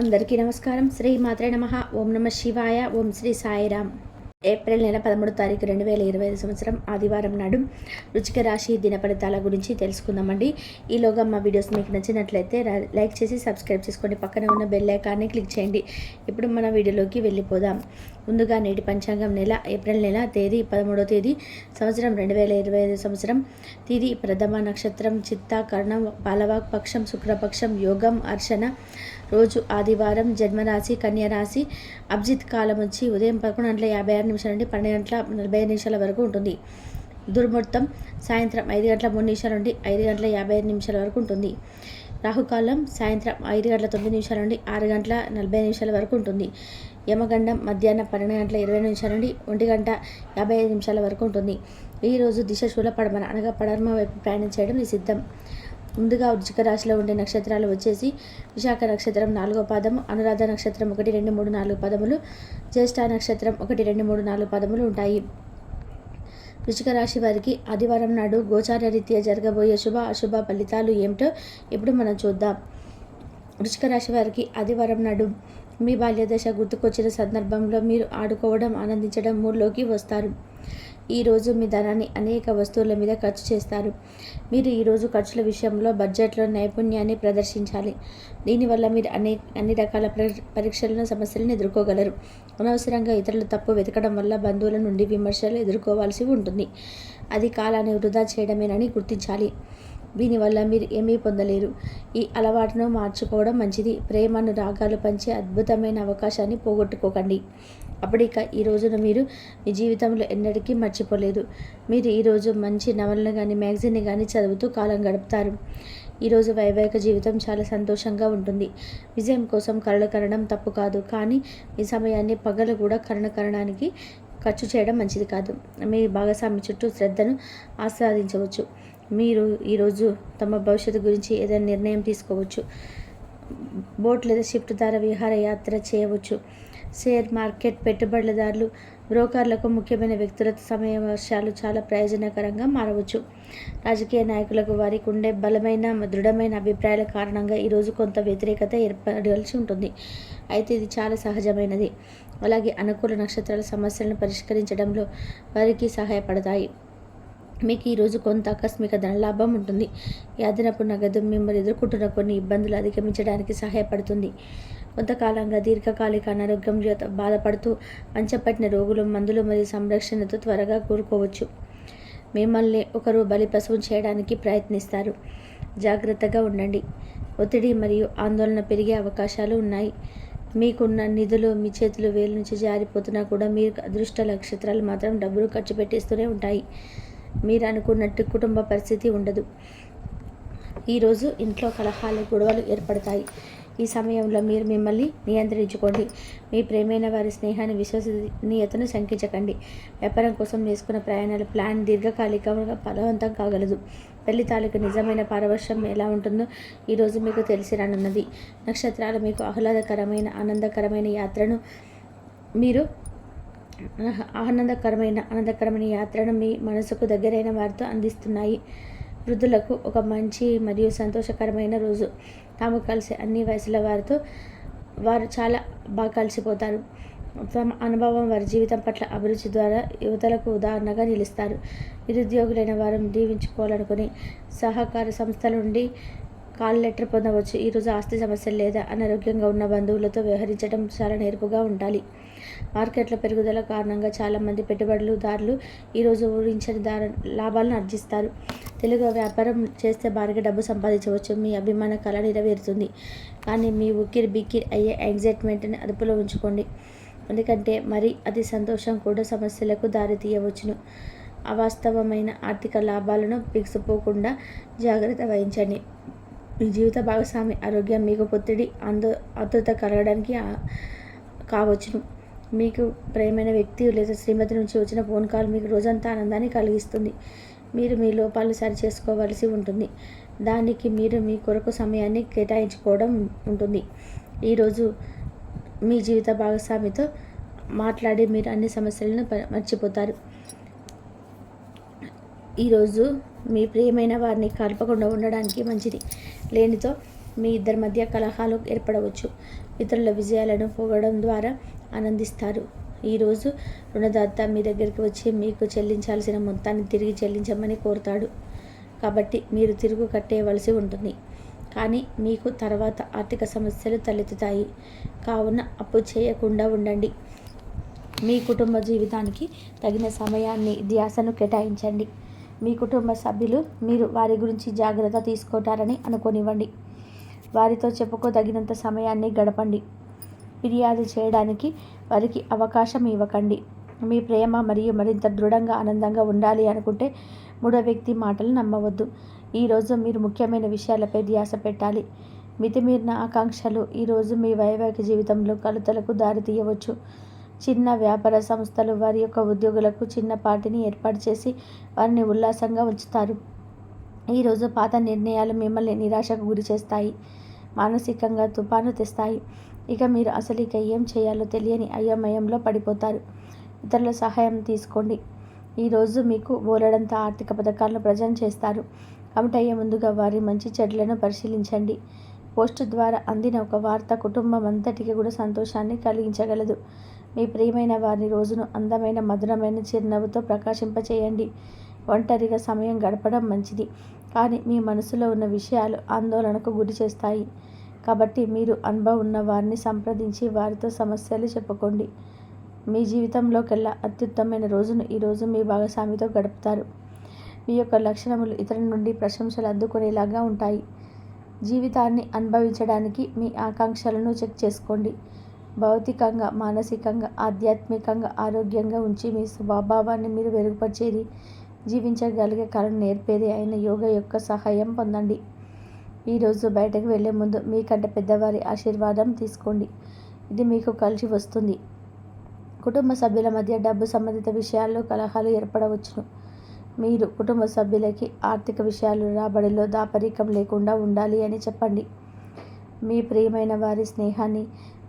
అందరికీ నమస్కారం. శ్రీ మాత్రే నమః. ఓం నమ శివాయ. ఓం శ్రీ సాయిరామ్. ఏప్రిల్ నెల 13వ తారీఖు 2025 సంవత్సరం ఆదివారం నాడు వృశ్చిక రాశి దిన ఫలితాల గురించి తెలుసుకుందామండి. ఈలోగా మా వీడియోస్ మీకు నచ్చినట్లయితే లైక్ చేసి సబ్స్క్రైబ్ చేసుకోండి. పక్కన ఉన్న బెల్ ఐకాన్ని క్లిక్ చేయండి. ఇప్పుడు మన వీడియోలోకి వెళ్ళిపోదాం. ముందుగా నేటి పంచాంగం నెల ఏప్రిల్ నెల తేదీ 13వ తేదీ సంవత్సరం 2025 సంవత్సరం. తిథి ప్రథమ, నక్షత్రం చిత్త, కర్ణం, పాలవాక్, పక్షం శుక్రపక్షం, యోగం అర్చన, రోజు ఆదివారం, జన్మరాశి కన్యరాశి. అభిజిత్ కాలం వచ్చి ఉదయం 11:56 నుండి 12:45 వరకు ఉంటుంది. దుర్ముహూర్తం సాయంత్రం 5:03 నుండి 5:55 వరకు ఉంటుంది. రాహుకాలం సాయంత్రం 5:09 నుండి 6:40 వరకు ఉంటుంది. యమగండం మధ్యాహ్నం 12:20 నుండి 1:55 వరకు ఉంటుంది. ఈరోజు దిశ శూల పడమర అనగా పడమర వైపు ప్రయాణం చేయడం నిషిద్ధం. ముందుగా వృశ్చిక రాశిలో ఉండే నక్షత్రాలు వచ్చేసి విశాఖ నక్షత్రం 4వ పాదము, అనురాధ నక్షత్రం 1, 2, 3, 4 పదములు, జ్యేష్ఠ నక్షత్రం 1, 2, 3, 4 పదములు ఉంటాయి. వృశ్చిక రాశి వారికి ఆదివారం నాడు గోచార రీత్యా జరగబోయే శుభ అశుభ ఫలితాలు ఏమిటో ఇప్పుడు మనం చూద్దాం. వృశ్చిక రాశి వారికి ఆదివారం నాడు మీ బాల్యదశ గుర్తుకొచ్చిన సందర్భంలో మీరు ఆడుకోవడం, ఆనందించడం మూడ్లోకి వస్తారు. ఈరోజు మీ ధనాన్ని అనేక వస్తువుల మీద ఖర్చు చేస్తారు. మీరు ఈరోజు ఖర్చుల విషయంలో బడ్జెట్లో నైపుణ్యాన్ని ప్రదర్శించాలి. దీనివల్ల మీరు అన్ని రకాల పరీక్షలను, సమస్యలను ఎదుర్కోగలరు. అనవసరంగా ఇతరుల తప్పు వెతకడం వల్ల బంధువుల నుండి విమర్శలు ఎదుర్కోవాల్సి ఉంటుంది. అది కాలాన్ని వృధా చేయడమేనని గుర్తించాలి. దీనివల్ల మీరు ఏమీ పొందలేరు. ఈ అలవాటును మార్చుకోవడం మంచిది. ప్రేమను రాగాలు పంచే అద్భుతమైన అవకాశాన్ని పోగొట్టుకోకండి. అప్పుడిక ఈ రోజున మీరు మీ జీవితంలో ఎన్నటికీ మర్చిపోలేదు. మీరు ఈరోజు మంచి నవలను కానీ మ్యాగజైన్ని కానీ చదువుతూ కాలం గడుపుతారు. ఈరోజు వైవాహిక జీవితం చాలా సంతోషంగా ఉంటుంది. విజయం కోసం కలలు కనడం తప్పు కాదు, కానీ మీ సమయాన్ని పగలు కూడా కనడానికి ఖర్చు చేయడం మంచిది కాదు. మీ భాగస్వామి చుట్టూ శ్రద్ధను ఆస్వాదించవచ్చు. మీరు ఈరోజు తమ భవిష్యత్తు గురించి ఏదైనా నిర్ణయం తీసుకోవచ్చు. బోట్ లేదా షిప్ ద్వారా విహారయాత్ర చేయవచ్చు. షేర్ మార్కెట్ పెట్టుబడిదారులు, బ్రోకర్లకు, ముఖ్యమైన వ్యక్తులతో సమావేశాలు చాలా ప్రయోజనకరంగా మారవచ్చు. రాజకీయ నాయకులకు వారికి ఉండే బలమైన దృఢమైన అభిప్రాయాల కారణంగా ఈరోజు కొంత వ్యతిరేకత ఏర్పడాల్సి ఉంటుంది. అయితే ఇది చాలా సహజమైనది. అలాగే అనుకూల నక్షత్రాల సమస్యలను పరిష్కరించడంలో వారికి సహాయపడతాయి. మీకు ఈరోజు కొంత ఆకస్మిక ధనలాభం ఉంటుంది. ఈ అదనపు నగదు మిమ్మల్ని ఎదుర్కొంటున్న కొన్ని ఇబ్బందులు అధిగమించడానికి సహాయపడుతుంది. కొంతకాలంగా దీర్ఘకాలిక అనారోగ్యంతో బాధపడుతూ మంచపట్టిన రోగులు మందులు మరియు సంరక్షణతో త్వరగా కూరుకోవచ్చు. మిమ్మల్ని ఒకరు బలి పశువు చేయడానికి ప్రయత్నిస్తారు. జాగ్రత్తగా ఉండండి. ఒత్తిడి మరియు ఆందోళన పెరిగే అవకాశాలు ఉన్నాయి. మీకున్న నిధులు మీ చేతులు వేలు నుంచి జారిపోతున్నా కూడా మీరు అదృష్ట నక్షత్రాలు మాత్రం డబ్బులు ఖర్చు పెట్టేస్తూనే ఉంటాయి. మీరు అనుకున్నట్టు కుటుంబ పరిస్థితి ఉండదు. ఈరోజు ఇంట్లో కలహాలు, గొడవలు ఏర్పడతాయి. ఈ సమయంలో మీరు మిమ్మల్ని నియంత్రించుకోండి. మీ ప్రేమైన వారి స్నేహాన్ని, విశ్వసనీయతను శంకించకండి. వ్యాపారం కోసం చేసుకున్న ప్రయాణాల ప్లాన్ దీర్ఘకాలికంగా ఫలవంతం కాగలదు. పెళ్లి తాలూకు నిజమైన పారవశ్యం ఎలా ఉంటుందో ఈరోజు మీకు తెలిసి రానున్నది. నక్షత్రాలు మీకు ఆహ్లాదకరమైన ఆనందకరమైన యాత్రను మీ మనసుకు దగ్గరైన వారితో అందిస్తున్నాయి. వృద్ధులకు ఒక మంచి మరియు సంతోషకరమైన రోజు. తాము కలిసి అన్ని వయసుల వారితో వారు చాలా బాగా కలిసిపోతారు. తమ అనుభవం వారి జీవితం పట్ల అభిరుచి ద్వారా యువతలకు ఉదాహరణగా నిలుస్తారు. నిరుద్యోగులైన వారు దీవించుకోవాలనుకుని సహకార సంస్థల నుండి కాల్ లెటర్ పొందవచ్చు. ఈరోజు ఆస్తి సమస్యలు లేదా అనారోగ్యంగా ఉన్న బంధువులతో వ్యవహరించడం చాలా నేర్పుగా ఉండాలి. మార్కెట్ల పెరుగుదల కారణంగా చాలామంది పెట్టుబడుదారులు ఈరోజు ఊహించని లాభాలను ఆర్జిస్తారు. తెలుగు వ్యాపారం చేస్తే భారీగా డబ్బు సంపాదించవచ్చు. మీ అభిమాన కళ నెరవేరుతుంది. కానీ మీ ఉక్కిరి బిక్కిరి అయ్యే యాంగ్జైటీని అదుపులో ఉంచుకోండి. ఎందుకంటే మరి అతి సంతోషం కూడా సమస్యలకు దారితీయవచ్చును. అవాస్తవమైన ఆర్థిక లాభాలను పిగిసిపోకుండా జాగ్రత్త వహించండి. మీ జీవిత భాగస్వామి ఆరోగ్యం మీకు ఒత్తిడి, ఆతృత కలగడానికి కావచ్చును. మీకు ప్రియమైన వ్యక్తి లేదా శ్రీమతి నుంచి వచ్చిన ఫోన్ కాల్ మీకు రోజంతా ఆనందాన్ని కలిగిస్తుంది. మీరు మీ లోపాలు సరిచేసుకోవాల్సి ఉంటుంది. దానికి మీరు మీ కొరకు సమయాన్ని కేటాయించుకోవడం ఉంటుంది. ఈరోజు మీ జీవిత భాగస్వామితో మాట్లాడి మీరు అన్ని సమస్యలను మర్చిపోతారు. ఈరోజు మీ ప్రియమైన వారిని కలపకుండా ఉండడానికి మంచిది. లేనితో మీ ఇద్దరి మధ్య కలహాలు ఏర్పడవచ్చు. ఇతరుల విజయాలను పొగడడం ద్వారా ఆనందిస్తారు. ఈరోజు రుణదాత మీ దగ్గరికి వచ్చి మీకు చెల్లించాల్సిన మొత్తాన్ని తిరిగి చెల్లించమని కోరుతాడు. కాబట్టి మీరు తిరుగు కట్టేయవలసి ఉంటుంది. కానీ మీకు తర్వాత ఆర్థిక సమస్యలు తలెత్తుతాయి. కావున అప్పు చేయకుండా ఉండండి. మీ కుటుంబ జీవితానికి తగిన సమయాన్ని, ధ్యాసను కేటాయించండి. మీ కుటుంబ సభ్యులు మీరు వారి గురించి జాగ్రత్త తీసుకుంటారని అనుకోనివ్వండి. వారితో చెప్పుకోదగినంత సమయాన్ని గడపండి. ఫిర్యాదు చేయడానికి వారికి అవకాశం ఇవ్వకండి. మీ ప్రేమ మరింత దృఢంగా, ఆనందంగా ఉండాలి అనుకుంటే మూడో వ్యక్తి మాటలు నమ్మవద్దు. ఈరోజు మీరు ముఖ్యమైన విషయాలపై ధ్యాస పెట్టాలి. మితిమీరిన ఆకాంక్షలు ఈరోజు మీ వైవాహిక జీవితంలో కలతలకు దారితీయవచ్చు. చిన్న వ్యాపార సంస్థలు వారి యొక్క ఉద్యోగులకు చిన్న పార్టీని ఏర్పాటు చేసి వారిని ఉల్లాసంగా ఉంచుతారు. ఈరోజు పాత నిర్ణయాలు మిమ్మల్ని నిరాశకు గురి చేస్తాయి, మానసికంగా తుఫాను తెస్తాయి. ఇక మీరు అసలు ఏం చేయాలో తెలియని అయోమయంలో పడిపోతారు. ఇతరుల సహాయం తీసుకోండి. ఈరోజు మీకు బోలెడంత ఆర్థిక పథకాలను ప్రజెంట్ చేస్తారు. కమిట్ అయ్యే ముందుగా వారి మంచి చెడులను పరిశీలించండి. పోస్టు ద్వారా అందిన ఒక వార్త కుటుంబం అంతటికి కూడా సంతోషాన్ని కలిగించగలదు. మీ ప్రియమైన వారి రోజును అందమైన మధురమైన చిరునవ్వుతో ప్రకాశింపచేయండి. ఒంటరిగా సమయం గడపడం మంచిది, కానీ మీ మనసులో ఉన్న విషయాలు ఆందోళనకు గురి చేస్తాయి. కాబట్టి మీరు అనుభవం ఉన్న వారిని సంప్రదించి వారితో సమస్యలు చెప్పుకోండి. మీ జీవితంలోకెల్లా అత్యుత్తమైన రోజును ఈరోజు మీ భాగస్వామితో గడుపుతారు. మీ యొక్క లక్షణములు ఇతరుల నుండి ప్రశంసలు అందుకునేలాగా ఉంటాయి. జీవితాన్ని అనుభవించడానికి మీ ఆకాంక్షలను చెక్ చేసుకోండి. భౌతికంగా, మానసికంగా, ఆధ్యాత్మికంగా ఆరోగ్యంగా ఉంచి మీ స్వభావాన్ని మీరు మెరుగుపరిచేది, జీవించగలిగే కళను నేర్పేది అయిన యోగా యొక్క సహాయం పొందండి. ఈరోజు బయటకు వెళ్లే ముందు మీకంటే పెద్దవారి ఆశీర్వాదం తీసుకోండి. ఇది మీకు కలిసి వస్తుంది. కుటుంబ సభ్యుల మధ్య డబ్బు సంబంధిత విషయాల్లో కలహాలు ఏర్పడవచ్చును. మీరు కుటుంబ సభ్యులకి ఆర్థిక విషయాలు రాబడిలో దాపరికం లేకుండా ఉండాలి అని చెప్పండి. మీ ప్రియమైన వారి స్నేహాన్ని,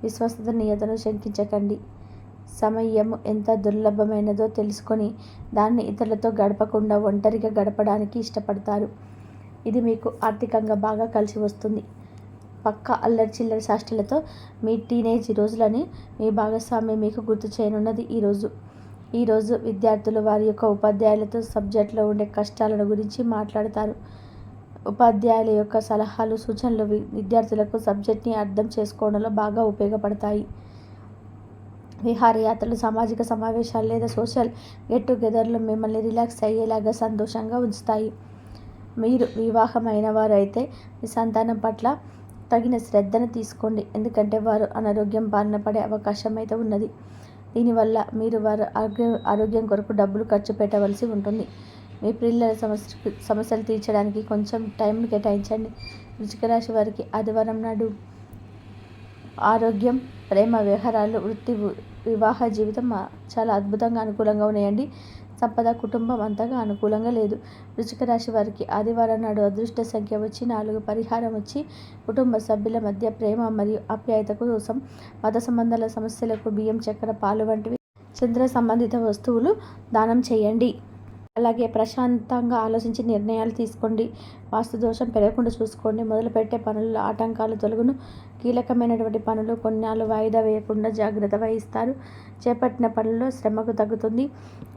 విశ్వసనీయతను శంకించకండి. సమయం ఎంత దుర్లభమైనదో తెలుసుకొని దాన్ని ఇతరులతో గడపకుండా ఒంటరిగా గడపడానికి ఇష్టపడతారు. ఇది మీకు ఆర్థికంగా బాగా కలిసి వస్తుంది. పక్కా అల్లరి చిల్లరి సాష్టలతో మీ టీనేజ్ రోజులని మీ భాగస్వామి మీకు గుర్తు చేయనున్నది. ఈరోజు విద్యార్థులు వారి యొక్క ఉపాధ్యాయులతో సబ్జెక్టులో ఉండే కష్టాలను గురించి మాట్లాడతారు. ఉపాధ్యాయుల యొక్క సలహాలు, సూచనలు విద్యార్థులకు సబ్జెక్ట్ని అర్థం చేసుకోవడంలో బాగా ఉపయోగపడతాయి. విహారయాత్రలు, సామాజిక సమావేశాలు లేదా సోషల్ గెట్ టుగెదర్లు మిమ్మల్ని రిలాక్స్ అయ్యేలాగా సంతోషంగా ఉంచుతాయి. మీరు వివాహమైన వారు అయితే మీ సంతానం పట్ల తగిన శ్రద్ధను తీసుకోండి, ఎందుకంటే వారు అనారోగ్యం బారిన పడే అవకాశం అయితే ఉన్నది. దీనివల్ల మీరు వారు ఆరోగ్యం కొరకు డబ్బులు ఖర్చు పెట్టవలసి ఉంటుంది. మీ పిల్లల సమస్యలు తీర్చడానికి కొంచెం టైంను కేటాయించండి. వృశ్చిక రాశి వారికి ఆదివారం నాడు ఆరోగ్యం, ప్రేమ వ్యవహారాలు, వృత్తి, వివాహ జీవితం చాలా అద్భుతంగా అనుకూలంగా ఉన్నాయండి. సంపద, కుటుంబం అంతగా అనుకూలంగా లేదు. వృశ్చిక రాశి వారికి ఆదివారం నాడు అదృష్ట సంఖ్య వచ్చి 4, పరిహారం వచ్చి కుటుంబ సభ్యుల మధ్య ప్రేమ మరియు ఆప్యాయత కోసం మత సంబంధాల సమస్యలకు బియ్యం, చక్కెర, పాలు వంటివి చంద్ర సంబంధిత వస్తువులు దానం చేయండి. అలాగే ప్రశాంతంగా ఆలోచించి నిర్ణయాలు తీసుకోండి. వాస్తు దోషం పెరగకుండా చూసుకోండి. మొదలుపెట్టే పనుల్లో ఆటంకాలు తొలగును. కీలకమైనటువంటి పనులు కొన్నాళ్ళు వాయిదా వేయకుండా జాగ్రత్త వహిస్తారు. చేపట్టిన పనుల్లో శ్రమకు తగ్గుతుంది.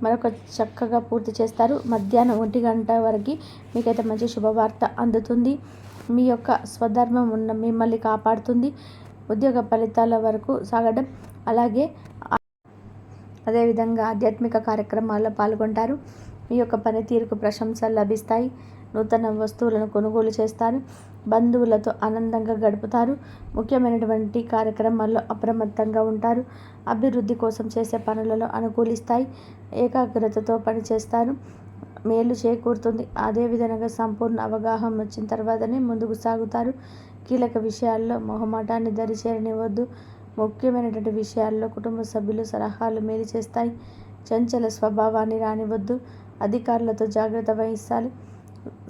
మరొక చక్కగా పూర్తి చేస్తారు. మధ్యాహ్నం 1 గంట వరకు మీకైతే మంచి శుభవార్త అందుతుంది. మీ యొక్క స్వధర్మం ఉన్న మిమ్మల్ని కాపాడుతుంది. ఉద్యోగ ఫలితాల వరకు సాగడం, అదేవిధంగా ఆధ్యాత్మిక కార్యక్రమాల్లో పాల్గొంటారు. మీ యొక్క పనితీరుకు ప్రశంసలు లభిస్తాయి. నూతన వస్తువులను కొనుగోలు చేస్తారు. బంధువులతో ఆనందంగా గడుపుతారు. ముఖ్యమైనటువంటి కార్యక్రమాల్లో అప్రమత్తంగా ఉంటారు. అభివృద్ధి కోసం చేసే పనులలో అనుకూలిస్తాయి. ఏకాగ్రతతో పనిచేస్తారు. మేలు చేకూరుతుంది. అదేవిధంగా సంపూర్ణ అవగాహన వచ్చిన తర్వాతనే ముందుకు సాగుతారు. కీలక విషయాల్లో మొహమాటాన్ని దరిచేరనివ్వద్దు. ముఖ్యమైనటువంటి విషయాల్లో కుటుంబ సభ్యులు సలహాలు మేలు చేస్తాయి. చంచల స్వభావాన్ని రానివ్వద్దు. అధికారులతో జాగ్రత్త వహించాలి.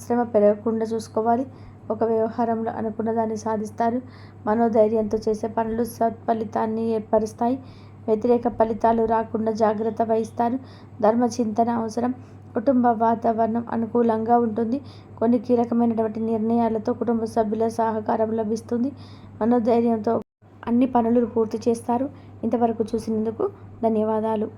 శ్రమ పెరగకుండా చూసుకోవాలి. ఒక వ్యవహారంలో అనుకున్న దాన్ని సాధిస్తారు. మనోధైర్యంతో చేసే పనులు సత్ఫలితాన్ని ఏర్పరుస్తాయి. వ్యతిరేక ఫలితాలు రాకుండా జాగ్రత్త వహిస్తారు. ధర్మ చింతన అవసరం. కుటుంబ వాతావరణం అనుకూలంగా ఉంటుంది. కొన్ని కీలకమైనటువంటి నిర్ణయాలతో కుటుంబ సభ్యుల సహకారం లభిస్తుంది. మనోధైర్యంతో అన్ని పనులు పూర్తి చేస్తారు. ఇంతవరకు చూసినందుకు ధన్యవాదాలు.